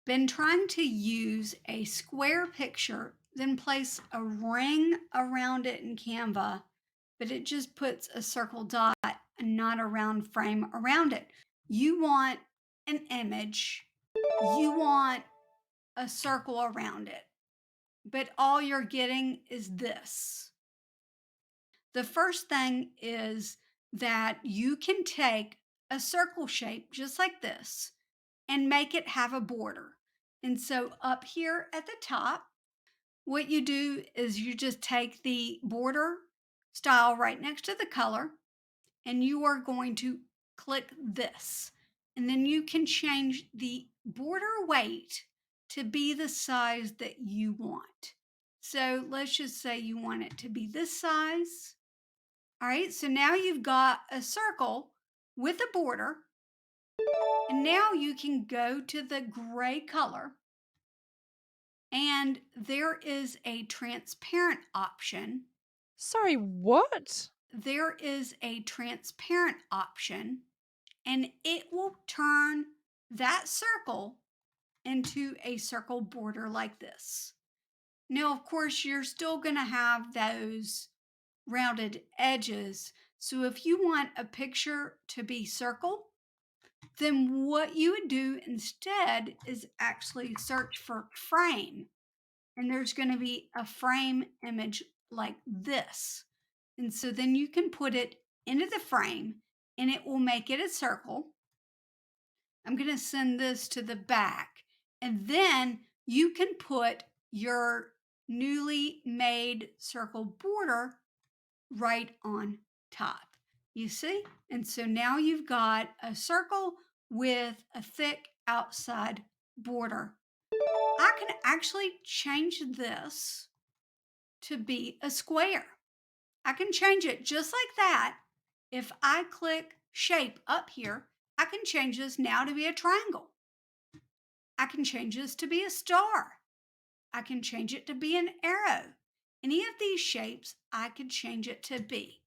Been trying to use a square picture, then place a ring around it in Canva, but it just puts a circle dot and not a round frame around it. You want an image, you want a circle around it, but all you're getting is this. The first thing is that you can take a circle shape just like this and make it have a border. And so up here at the top, what you do is you just take the border style right next to the color and you are going to click this. And then you can change the border weight to be the size that you want. So let's just say you want it to be this size. All right, so now you've got a circle with a border, and now you can go to the gray color, and there is a transparent option. Sorry, what? There is a transparent option, and it will turn that circle into a circle border like this. Now, of course, you're still going to have those rounded edges. So if you want a picture to be circle, then what you would do instead is actually search for frame. And there's going to be a frame image like this. And so then you can put it into the frame and it will make it a circle. I'm going to send this to the back. And then you can put your newly made circle border right on top. You see? And so now you've got a circle with a thick outside border. I can actually change this to be a square. I can change it just like that. If I click shape up here, I can change this now to be a triangle. I can change this to be a star. I can change it to be an arrow. Any of these shapes, I could change it to be.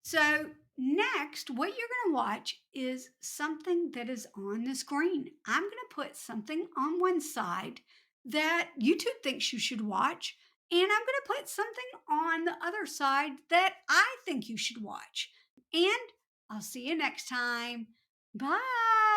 So next, what you're going to watch is something that is on the screen. I'm going to put something on one side that YouTube thinks you should watch, and I'm going to put something on the other side that I think you should watch. And I'll see you next time. Bye.